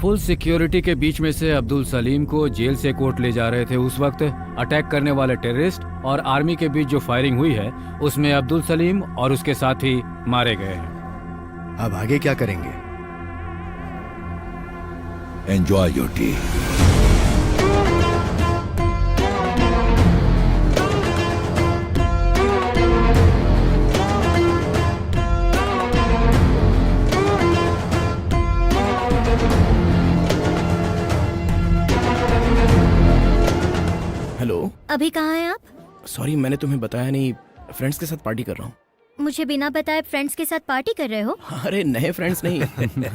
Full security के बीच में से अब्दुल सलीम को जेल से कोर्ट ले जा रहे थे। उस वक्त अटैक करने वाले टेररिस्ट और आर्मी के बीच जो फायरिंग हुई है उसमें अब्दुल सलीम और उसके साथी मारे गए हैं। अब आगे क्या करेंगे? Enjoy your T. हेलो, अभी कहाँ हैं आप? सॉरी मैंने तुम्हें बताया नहीं, फ्रेंड्स के साथ पार्टी कर रहा हूँ। मुझे बिना बताए फ्रेंड्स के साथ पार्टी कर रहे हो? अरे नए फ्रेंड्स नहीं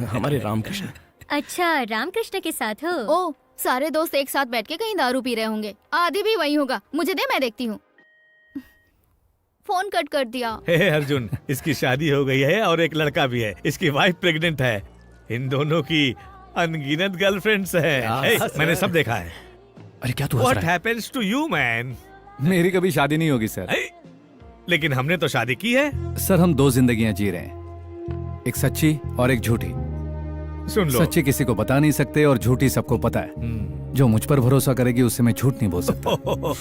हमारे रामकृष्ण। अच्छा, रामकृष्ण के साथ हो? ओ, सारे दोस्त एक साथ बैठ के कहीं दारू पी रहे होंगे। आदि भी वही होगा। मुझे दे, मैं देखती हूँ। फोन कट कर दिया। हे अर्जुन, इसकी शादी हो गई है और एक लड़का भी है। इसकी वाइफ प्रेग्नेंट है। इन दोनों की अनगिनत गर्लफ्रेंड्स हैं। मैंने सब देखा है। अरे क्या तू हंस What रहा है? happens to you, man? मेरी कभी शादी नहीं होगी सर। लेकिन हमने तो शादी की है। सर हम दो जिंदगियां जी रहे हैं, एक सच्ची और एक झूठी। सुन लो। सच्ची किसी को बता नहीं सकते और झूठी सबको पता है। जो मुझ पर भरोसा करेगी उससे मैं झूठ नहीं बोल सकता।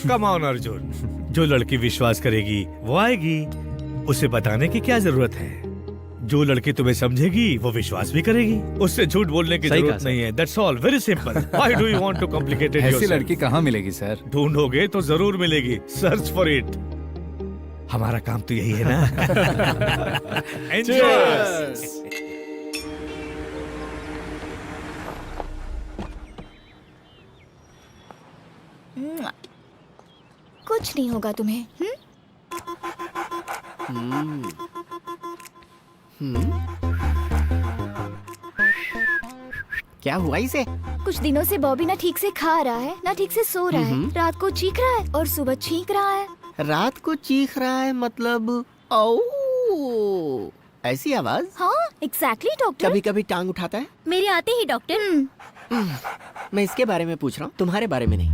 कम ऑन अर्जुन, जो लड़की विश्वास करेगी वो आएगी। उसे बताने की क्या जरूरत है? जो लड़की तुम्हें समझेगी वो विश्वास भी करेगी। उससे झूठ बोलने की जरूरत नहीं है। That's all, very simple. Why do you want to complicate it ऐसी yourself? लड़की कहाँ मिलेगी सर? ढूंढोगे तो जरूर मिलेगी। Search for it. हमारा काम तो यही है ना। Enjoy! कुछ नहीं होगा तुम्हें। क्या हुआ इसे? कुछ दिनों से बॉबी ना ठीक से खा रहा है, ना ठीक से सो रहा है। रात को चीख रहा है और सुबह छींक रहा है। रात को चीख रहा है मतलब? ओ, ऐसी आवाज? हाँ, एग्जैक्टली डॉक्टर। कभी कभी टांग उठाता है। मेरे आते ही डॉक्टर। मैं इसके बारे में पूछ रहा हूँ, तुम्हारे बारे में नहीं।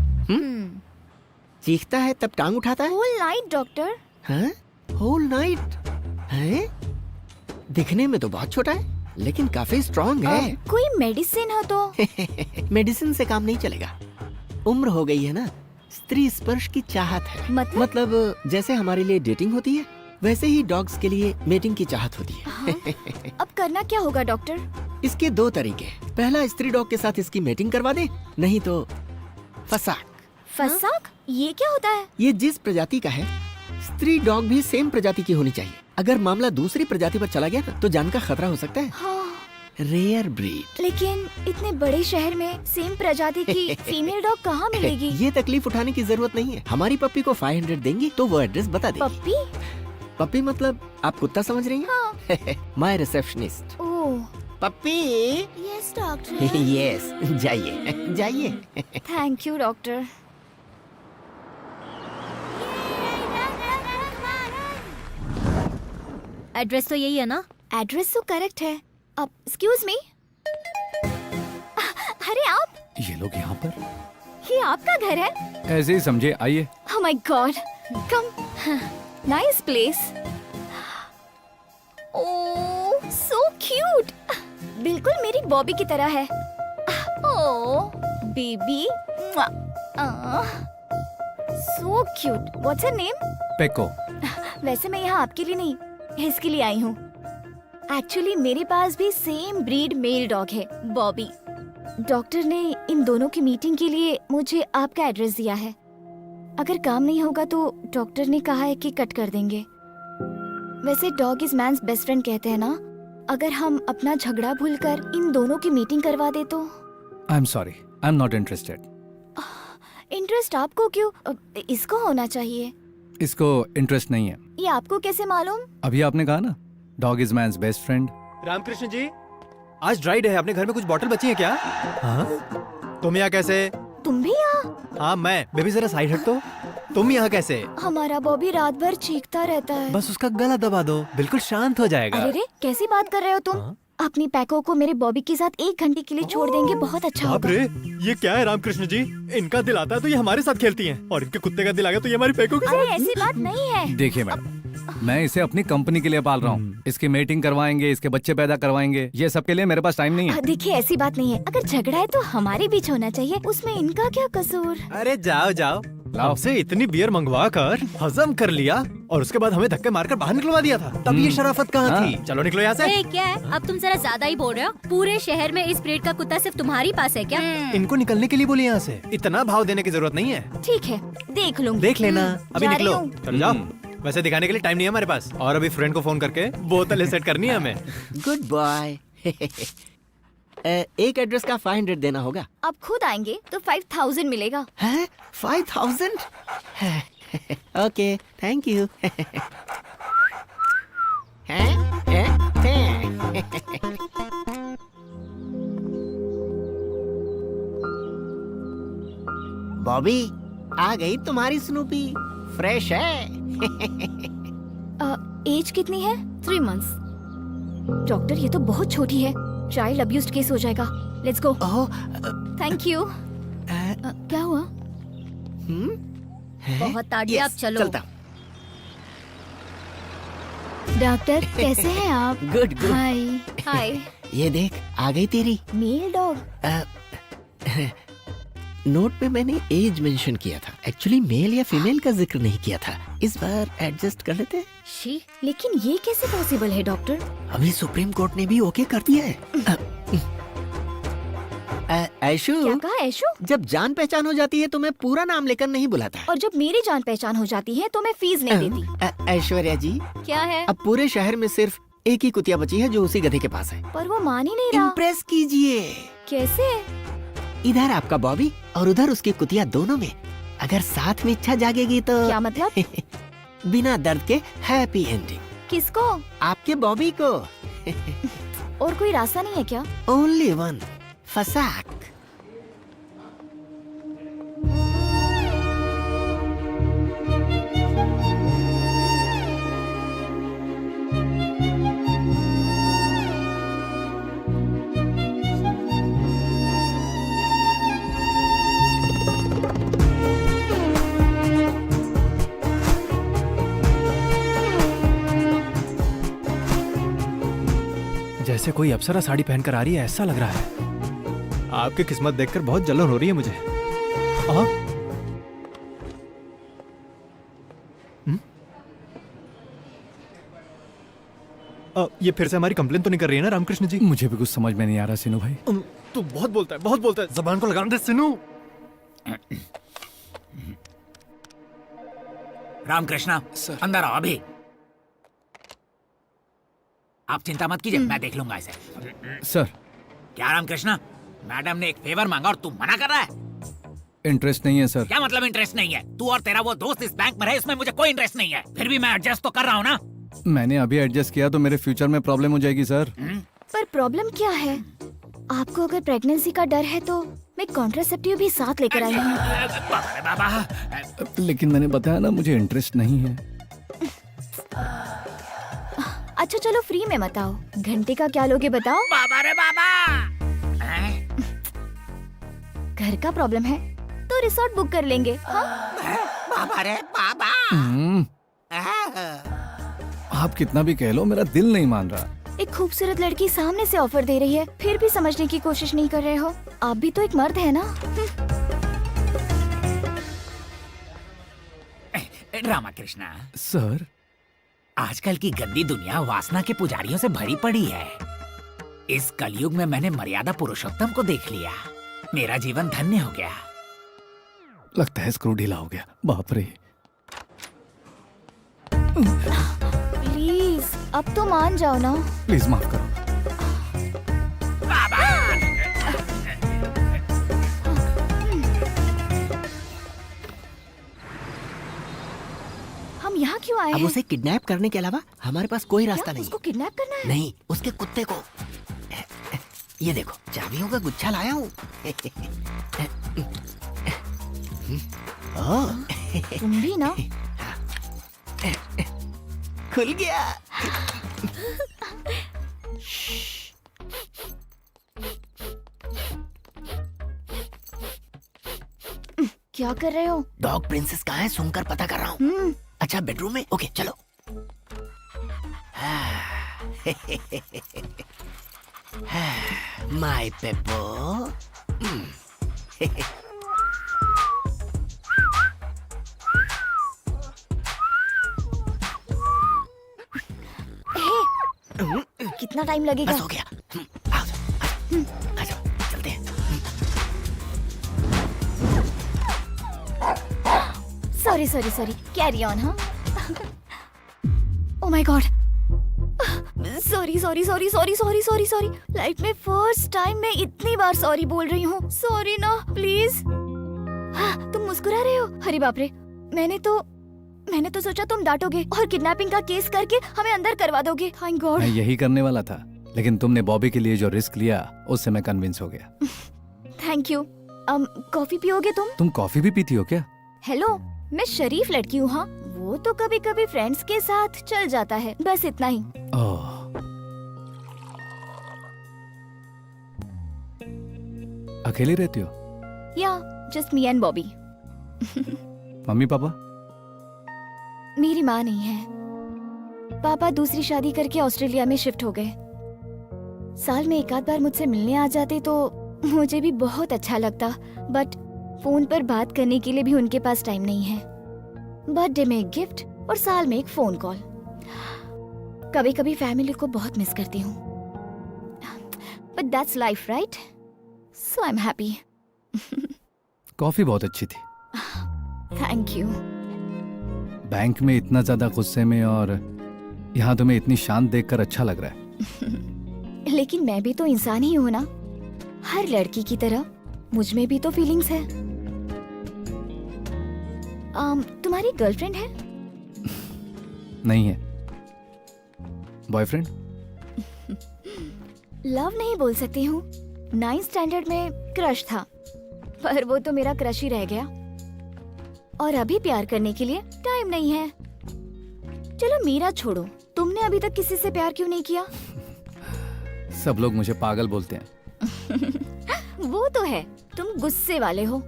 चीखता है तब टांग उठाता है? Whole night doctor. हाँ? Whole night? हैं? दिखने में तो बहुत छोटा है लेकिन काफी स्ट्रॉन्ग है। कोई मेडिसिन हो तो? मेडिसिन से काम नहीं चलेगा। उम्र हो गई है ना, स्त्री स्पर्श की चाहत है। मतलब जैसे हमारे लिए डेटिंग होती है वैसे ही डॉग्स के लिए मेटिंग की चाहत होती है। हाँ? अब करना क्या होगा डॉक्टर? इसके दो तरीके। पहला, स्त्री डॉग के साथ इसकी मेटिंग करवा दे, नहीं तो फसाक। फसाक? ये क्या होता है? ये जिस प्रजाति का है, स्त्री डॉग भी सेम प्रजाति की होनी चाहिए। अगर मामला दूसरी प्रजाति पर चला गया ना तो जान का खतरा हो सकता है। हाँ। Rare breed. लेकिन इतने बड़े शहर में सेम प्रजाति की फीमेल डॉग कहाँ मिलेगी? ये तकलीफ उठाने की जरूरत नहीं है। हमारी पप्पी को 500 देंगी तो वो एड्रेस बता देगी। पप्पी? पप्पी मतलब आप कुत्ता समझ रही हैं? हाँ। My receptionist. Oh, puppy. Yes doctor. Yes, जाइए जाइए। Thank you doctor. एड्रेस तो यही है ना? एड्रेस तो करेक्ट है। अब एक्सक्यूज मी, अरे आप, ये लोग यहाँ पर ये आपका घर है? ऐसे ही समझे, आइए। Oh my God, come, nice place. Oh, so cute. बिल्कुल मेरी बॉबी की तरह है। Oh, baby. So cute. What's her name? Phaco. वैसे मैं यहाँ आपके लिए नहीं, इसके लिए आई हूँ। एक्चुअली मेरे पास भी सेम ब्रीड मेल डॉग है, बॉबी। डॉक्टर ने इन दोनों की मीटिंग के लिए मुझे आपका एड्रेस दिया है। अगर काम नहीं होगा तो डॉक्टर ने कहा है कि कट कर देंगे। वैसे dog is man's best friend कहते हैं ना। अगर हम अपना झगड़ा भूलकर इन दोनों की मीटिंग करवा दे तो? I am sorry, I am not interested. Interest आपको क्यों? इसको होना चाहिए। इसको इंटरेस्ट नहीं है। ये आपको कैसे मालूम? अभी आपने कहा ना, dog is man's best friend. Ramakrishna ji, आज ड्राई डे है, अपने घर में कुछ बॉटल बची है क्या? हाँ? तुम यहाँ कैसे? तुम भी यहाँ? हाँ मैं। बेबी जरा साइड हट तो। तुम यहाँ कैसे? हमारा बॉबी रात भर चीखता रहता है। बस उसका गला दबा दो, बिल्कुल शांत हो जाएगा। अरे रे, कैसी बात कर रहे हो तुम? अपनी पैको को मेरे बॉबी के साथ 1 घंटे के लिए छोड़ देंगे, बहुत अच्छा बाप होगा। रे, ये क्या है रामकृष्ण जी? इनका दिल आता है तो ये हमारे साथ खेलती हैं, और इनके कुत्ते का दिल आ गया तो ये हमारी पैको के अरे साथ। ऐसी बात नहीं है। देखिए मैडम, मैं इसे अपनी कंपनी के लिए पाल रहा हूँ। इसकी मीटिंग करवाएंगे, इसके बच्चे पैदा करवाएंगे, ये सब के लिए मेरे पास टाइम नहीं है। देखिए ऐसी बात नहीं है, अगर झगड़ा है तो हमारे बीच होना चाहिए, उसमें इनका क्या कसूर। अरे जाओ जाओ, आपसे इतनी बियर मंगवा कर हजम कर लिया और उसके बाद हमें धक्के मारकर बाहर निकलवा दिया था, तब ये शराफत कहाँ थी? चलो निकलो यहाँ से। ए, क्या है? अब तुम जरा ज्यादा ही बोल रहे हो। पूरे शहर में इस ब्रीड का कुत्ता सिर्फ तुम्हारी पास है क्या? इनको निकलने के लिए बोले यहाँ से, इतना भाव देने की जरूरत नहीं है। ठीक है, देख लूंगी। देख लेना, अभी जा रही निकलो। हूँ। चलो जाओ। वैसे दिखाने के लिए टाइम नहीं है हमारे पास, और अभी फ्रेंड को फोन करके बोतल सेट करनी है हमें। Good boy. एक एड्रेस का 500 देना होगा। आप खुद आएंगे तो 5000 मिलेगा। है 5000? Okay, thank you. बॉबी, आ गई तुम्हारी स्नूपी। फ्रेश है। एज कितनी है? 3 months। डॉक्टर ये तो बहुत छोटी है, चाइल्ड अब्यूज केस हो जाएगा। Let's go. Thank you. क्या हुआ? बहुत ताड़िया, अब चलो। चलता। डॉक्टर कैसे हैं आप? Good good. हाय। हाय। ये देख, आ गई तेरी। Mail dog. नोट पे मैंने एज मेंशन किया था, एक्चुअली मेल या फीमेल का जिक्र नहीं किया था। इस बार एडजस्ट कर लेते हैं। शी, लेकिन ये कैसे पॉसिबल है डॉक्टर? अभी सुप्रीम कोर्ट ने भी ओके कर दिया है। ऐशु, क्या कहा ऐशु? जब जान पहचान हो जाती है तो मैं पूरा नाम लेकर नहीं बुलाता। और जब मेरी जान पहचान हो जाती है तो मैं फीस नहीं देती। ऐश्वर्या जी, क्या है? अब पूरे शहर में सिर्फ एक ही कुतिया बची है जो उसी गधे के पास है। पर वो मान ही नहीं रहा। इम्प्रेस कीजिए। कैसे? इधर आपका बॉबी और उधर उसकी कुतिया, दोनों में अगर साथ में इच्छा जागेगी तो क्या मतलब? बिना दर्द के हैप्पी एंडिंग। किसको? आपके बॉबी को। और कोई रास्ता नहीं है क्या? ओनली वन, फसाक। जैसे कोई अप्सरा साड़ी पहनकर आ रही है ऐसा लग रहा है। आपकी किस्मत देखकर बहुत जलन हो रही है मुझे। ये फिर से हमारी कंप्लेन तो नहीं कर रही है ना रामकृष्ण जी? मुझे भी कुछ समझ में नहीं आ रहा सिनू भाई। तू बहुत बोलता है, बहुत बोलता है। जबान को लगाने दे सिनू। रामकृष्णा, अंदर आओ अभी। आप चिंता मत कीजिए, मैं देख लूंगा इसे। सर, क्या रामकृष्णा, मैडम ने एक फेवर मांगा और तू मना कर रहा है? इंटरेस्ट नहीं है सर। क्या मतलब इंटरेस्ट नहीं है? तू और तेरा वो दोस्त इस बैंक में रहे, इसमें मुझे कोई इंटरेस्ट नहीं है। फिर भी मैं एडजस्ट तो कर रहा हूँ ना। मैंने अभी एडजस्ट किया तो मेरे फ्यूचर में प्रॉब्लम हो जाएगी सर। पर प्रॉब्लम क्या है? आपको अगर प्रेगनेंसी का डर है तो मैं कॉन्ट्रासेप्टिव भी साथ लेकर आई हूँ। बाबा, लेकिन मैंने बताया ना, मुझे इंटरेस्ट नहीं है। अच्छा चलो फ्री में मत आओ। घंटे का क्या लोगे बताओ? बाबा रे बाबा। घर का प्रॉब्लम है तो रिसोर्ट बुक कर लेंगे। हाँ? बाबा रे बाबा। आप कितना भी कह लो, मेरा दिल नहीं मान रहा। एक खूबसूरत लड़की सामने से ऑफर दे रही है, फिर भी समझने की कोशिश नहीं कर रहे हो। आप भी तो एक मर्द है ना? रामकृष्णा सर, आजकल की गंदी दुनिया वासना के पुजारियों से भरी पड़ी है। इस कलयुग में मैंने मर्यादा पुरुषोत्तम को देख लिया। मेरा जीवन धन्य हो गया। लगता है स्क्रू ढीला हो गया। बाप रे। प्लीज अब तो मान जाओ ना। प्लीज माफ करो। हम यहाँ क्यों आए अब हैं? उसे किडनैप करने के अलावा हमारे पास कोई रास्ता क्या? नहीं। उसको किडनैप करना है? नहीं, उसके कुत्ते को। ये देखो, चाबियों का गुच्छा लाया हूँ। तुम भी ना। खुल गया। क्या कर रहे हो? डॉग प्रिंसेस कहाँ है सुनकर पता कर रहा हूँ। अच्छा बेडरूम में, ओके चलो। माय पेपो। कितना टाइम लगेगा? बस हो गया। आओ, आ जाओ, चलते हैं। Sorry sorry sorry, carry on. हाँ, oh my god, sorry sorry sorry sorry sorry sorry sorry. Life में फर्स्ट टाइम मैं इतनी बार सॉरी बोल रही हूँ। सॉरी ना, प्लीज। हाँ, तुम मुस्कुरा रहे हो? अरे बाप रे, मैंने तो सोचा तुम डांटोगे और किडनैपिंग का केस करके हमें अंदर करवा दोगे। Thank God. मैं यही करने वाला था, लेकिन तुमने बॉबी के लिए जो रिस्क लिया उससे मैं कन्विंस हो गया। Thank you. कॉफी पियोगे तुम? तुम कॉफी भी पीती हो क्या? हेलो, मैं शरीफ लड़की हूँ। हाँ, वो तो कभी कभी फ्रेंड्स के साथ चल जाता है, बस इतना ही। ओह, अकेली रहती हो? या just me and Bobby. Mummy papa? मेरी माँ नहीं है। पापा दूसरी शादी करके ऑस्ट्रेलिया में शिफ्ट हो गए। साल में एक आध बार मुझसे मिलने आ जाते तो मुझे भी बहुत अच्छा लगता, बट फोन पर बात करने के लिए भी उनके पास टाइम नहीं है। बर्थडे में एक गिफ्ट और साल में एक फोन कॉल। कभी कभी फैमिली को बहुत मिस करती हूँ, but that's life right, so I am happy. Coffee बहुत अच्छी थी। Thank you. बैंक में इतना ज्यादा गुस्से में और यहाँ तुम्हें इतनी शांत देखकर अच्छा लग रहा है। लेकिन मैं भी तो इंसान ही हूँ ना, हर लड़की की तरह मुझ में भी तो फीलिंग्स है। तुम्हारी गर्लफ्रेंड है? नहीं है। बॉयफ्रेंड? लव नहीं बोल सकती हूँ। 9th स्टैंडर्ड में क्रश था, पर वो तो मेरा क्रश ही रह गया। और अभी प्यार करने के लिए टाइम नहीं है। चलो मेरा छोड़ो, तुमने अभी तक किसी से प्यार क्यों नहीं किया? सब लोग मुझे पागल बोलते हैं। वो तो है, तुम गुस्से वाले हो।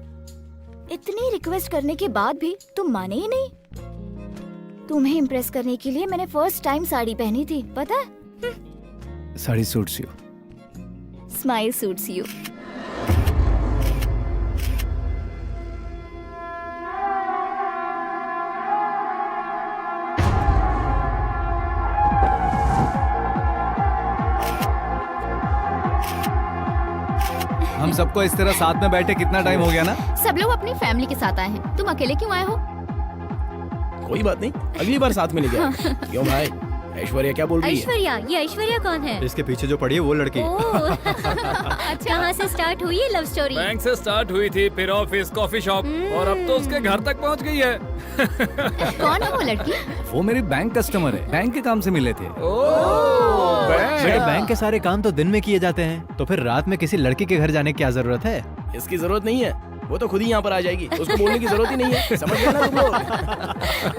इतनी रिक्वेस्ट करने के बाद भी तुम माने ही नहीं। तुम्हें इम्प्रेस करने के लिए मैंने फर्स्ट टाइम साड़ी पहनी थी, पता है? Sari suits you. Smile suits you. हम सबको इस तरह साथ में बैठे कितना टाइम हो गया ना? सब लोग अपनी फैमिली के साथ आए हैं, तुम अकेले क्यों आए हो? कोई बात नहीं, अगली बार साथ में ले जाएंगे। क्यों भाई, ऐश्वर्या क्या बोल रही है? ऐश्वर्या? ये ऐश्वर्या कौन है? इसके पीछे जो पड़ी है वो लड़की। अच्छा, कहाँ से स्टार्ट हुई है लव स्टोरी? बैंक से स्टार्ट हुई थी, फिर ऑफिस, कॉफी शॉप और अब तो उसके घर तक पहुंच गई है। कौन है वो लड़की? वो मेरी बैंक कस्टमर है, बैंक के काम से मिले थे। मेरे बैंक के सारे काम तो दिन में किए जाते हैं, तो फिर रात में किसी लड़की के घर जाने की क्या जरूरत है? इसकी जरूरत नहीं है, वो तो खुद ही यहाँ पर आ जाएगी, उसको बोलने की जरूरत ही नहीं है। समझ गए ना तुम लोग?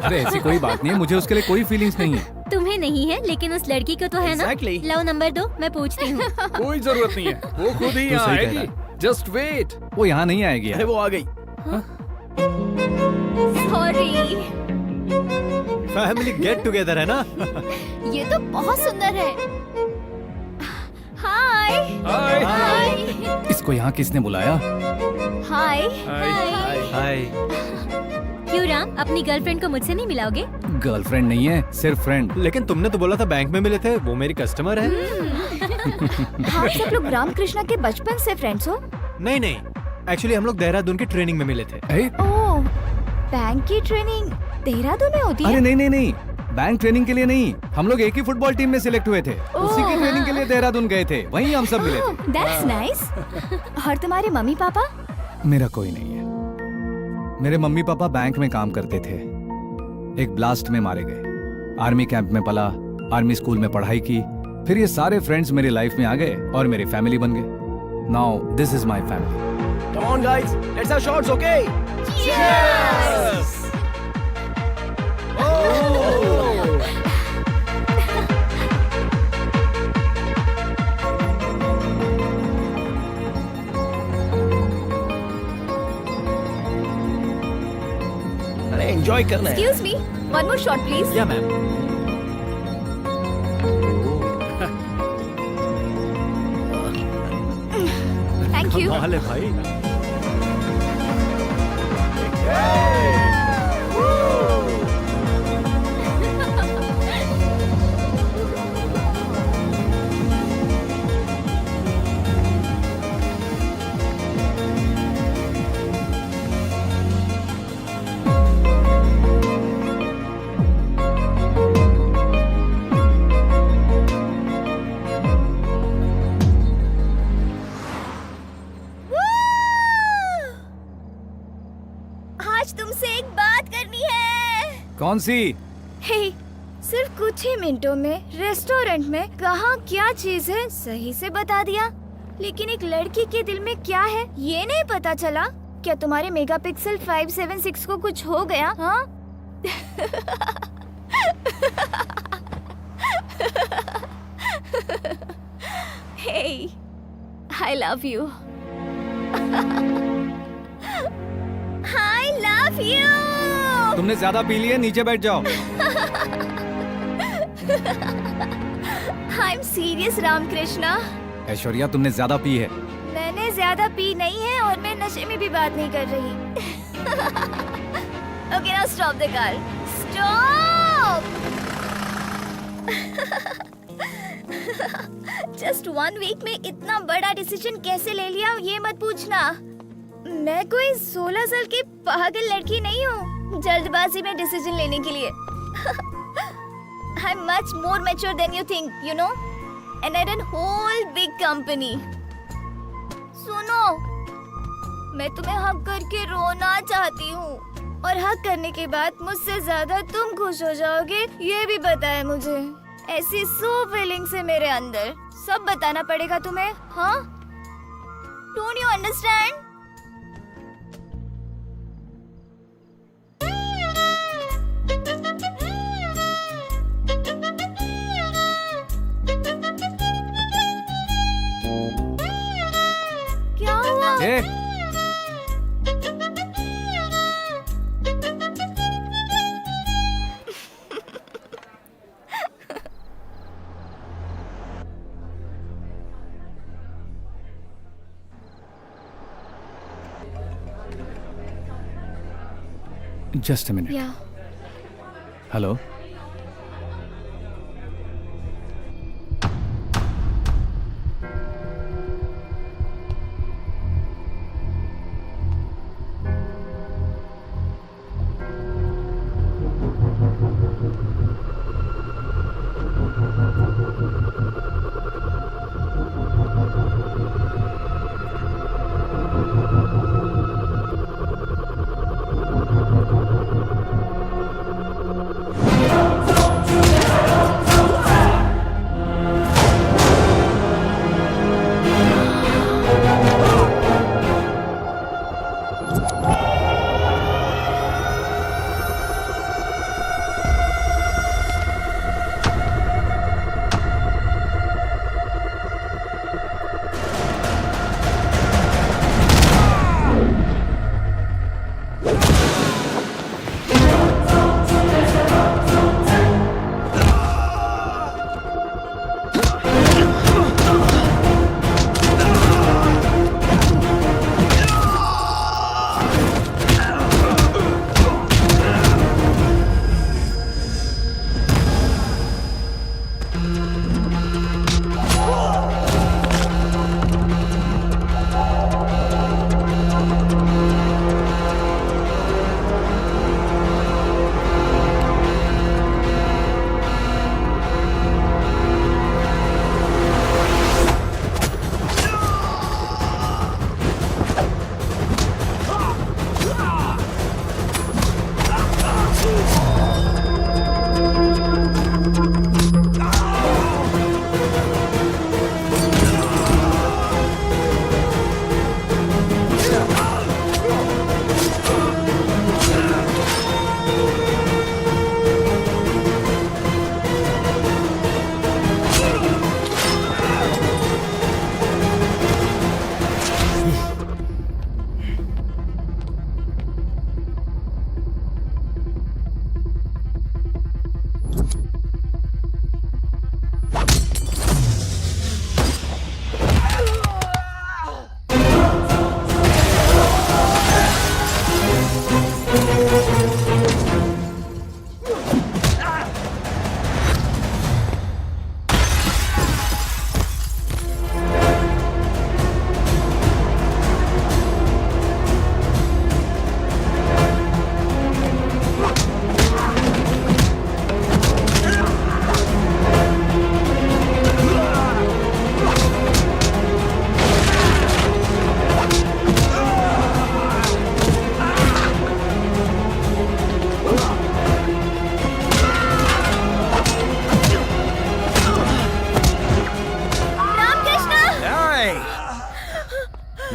अरे ऐसी कोई बात नहीं है, मुझे उसके लिए कोई फीलिंग्स नहीं है। तुम्हें नहीं है, लेकिन उस लड़की को तो है ना? Exactly. लो नंबर दो, मैं पूछती हूँ। कोई जरूरत नहीं है, वो खुद ही यहाँ आएगी। Just wait. वो यहाँ नहीं आएगी। अरे वो आ गई। सॉरी। फैमिली गेट टुगेदर है ना? ये तो बहुत सुंदर है। हाय। हाय। इसको यहाँ किसने बुलाया? हाय। हाय। क्यों राम, अपनी गर्लफ्रेंड को मुझसे नहीं मिलाओगे? गर्लफ्रेंड नहीं है, सिर्फ फ्रेंड। लेकिन तुमने तो बोला था बैंक में मिले थे, वो मेरी कस्टमर है। आप सब लोग रामकृष्णा के बचपन से फ्रेंड्स हो? नहीं नहीं, एक्चुअली हम लोग देहरादून की ट्रेनिंग में मिले थे। ओह, बैंक की ट्रेनिंग देहरादून में होती है? अरे नहीं, बैंक ट्रेनिंग के लिए नहीं, हम लोग एक ही फुटबॉल टीम में सिलेक्ट हुए थे, उसी की ट्रेनिंग के लिए देहरादून गए थे, वहीं हम सब मिले थे। That's nice. और तुम्हारे मम्मी पापा? मेरा कोई नहीं है। मेरे मम्मी पापा बैंक में काम करते थे, एक ब्लास्ट में मारे गए। आर्मी कैंप में पला, आर्मी स्कूल में पढ़ाई की, फिर ये सारे फ्रेंड्स मेरी लाइफ में आ गए और मेरी फैमिली बन गए। Now this is my family. Come on guys, let's have shots, okay? Cheers! Enjoy करना है। Excuse me, one more shot please. या मैम। Thank you. कमाल है भाई। आज तुमसे एक बात करनी है। कौन सी? हे, सिर्फ कुछ ही मिनटों में रेस्टोरेंट में कहाँ क्या चीज है सही से बता दिया, लेकिन एक लड़की के दिल में क्या है ये नहीं पता चला। क्या तुम्हारे मेगापिक्सल 576 को कुछ हो गया? हाँ? हे, I love you. I love you. तुमने ज्यादा पी लिया, नीचे बैठ जाओ। I'm serious, Ramakrishna. ऐश्वर्या, तुमने ज्यादा पी है। मैंने ज्यादा पी नहीं है और मैं नशे में भी बात नहीं कर रही। Okay, now stop the car. Stop. Just 1 week में इतना बड़ा डिसीजन कैसे ले लिया ये मत पूछना। मैं कोई 16 साल की पागल लड़की नहीं हूँ जल्दबाजी में डिसीजन लेने के लिए। I'm much more mature than you think, you know, and I run whole big company. सुनो, मैं तुम्हें हक करके रोना चाहती हूँ और हक करने के बाद मुझसे ज्यादा तुम खुश हो जाओगे ये भी पता है मुझे। ऐसी सो फीलिंग्स है मेरे अंदर, सब बताना पड़ेगा तुम्हें, हाँ? Don't you understand? क्या हुआ? Just a minute. Yeah. Hello.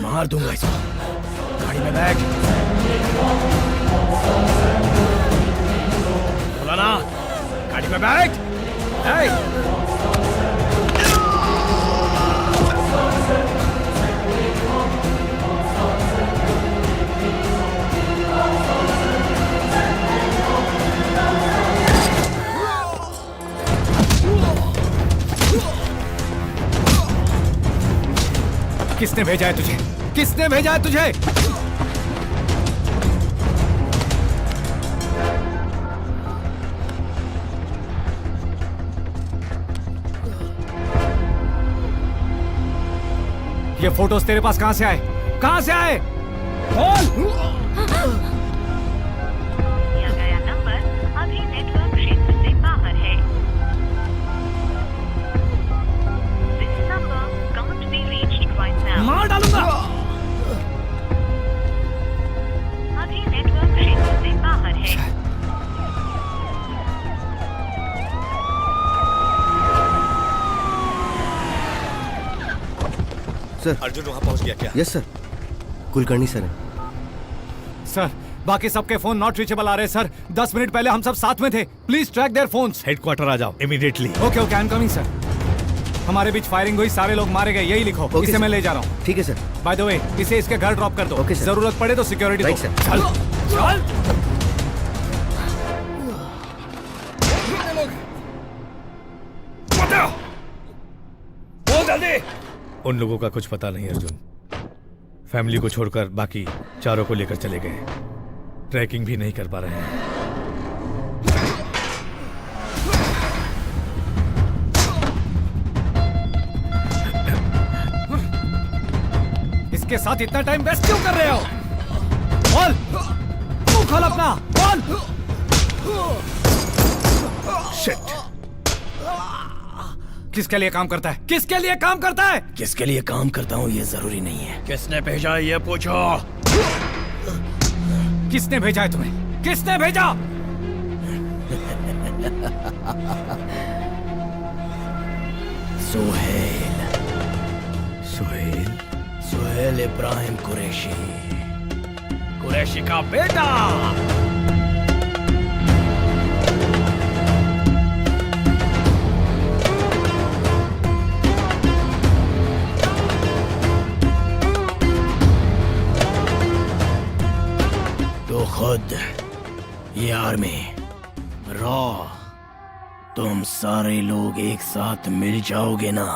मार दूंगा इसको। गाड़ी में बैठ। बोला ना, गाड़ी में बैठ। किसने भेजा है तुझे? किसने भेजा है तुझे? ये फोटोज तेरे पास कहां से आए? कहां से आए? बोल! दिया गया नंबर अभी नेटवर्क क्षेत्र से बाहर है। This number can't be reached right now. मार डालूंगा। अभी नेटवर्क क्षेत्र से बाहर है। सर, अर्जुन वहां पहुंच गया क्या? यस सर, कुलकर्णी सर है। सर, बाकी सबके फोन नॉट रीचेबल आ रहे हैं सर। 10 मिनट पहले हम सब साथ में थे। Please track their phones. Headquarter आ जाओ immediately. Okay okay, I am coming sir. हमारे बीच फायरिंग हुई, सारे लोग मारे गए, यही लिखो। Okay, इसे sir. मैं ले जा रहा हूँ। ठीक है सर। बाय द वे, इसे इसके घर ड्रॉप कर दो। Okay, sir. जरूरत पड़े तो सिक्योरिटी दो। Right, sir. चल चल। बोल जल्दी। उन लोगों का कुछ पता नहीं अर्जुन। फैमिली को छोड़कर बाकी चारों को लेकर चले गए। ट्रैकिंग भी नहीं कर पा रहे हैं। इसके साथ इतना टाइम वेस्ट क्यों कर रहे हो? बोल, मुंह खोल अपना, बोल। शिट। किसके लिए काम करता है? किसके लिए काम करता है? किसके लिए काम करता हूँ ये जरूरी नहीं है। किसने भेजा है ये पूछो। किसने भेजा है तुम्हें? किसने भेजा? सुहेल। सुहेल? सुहेल इब्राहिम कुरैशी। कुरैशी का बेटा। तो खुद ये आर्मी रॉ, तुम सारे लोग एक साथ मिल जाओगे ना,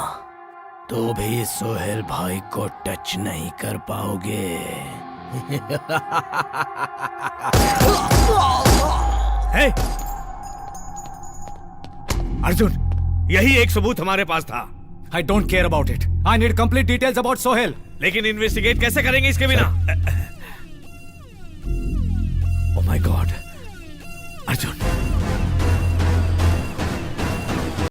तो भी सोहेल भाई को टच नहीं कर पाओगे। है? अर्जुन, यही एक सबूत हमारे पास था। I don't care about it. I need complete details about Sohail. लेकिन इन्वेस्टिगेट कैसे करेंगे इसके बिना? ओह माय गॉड,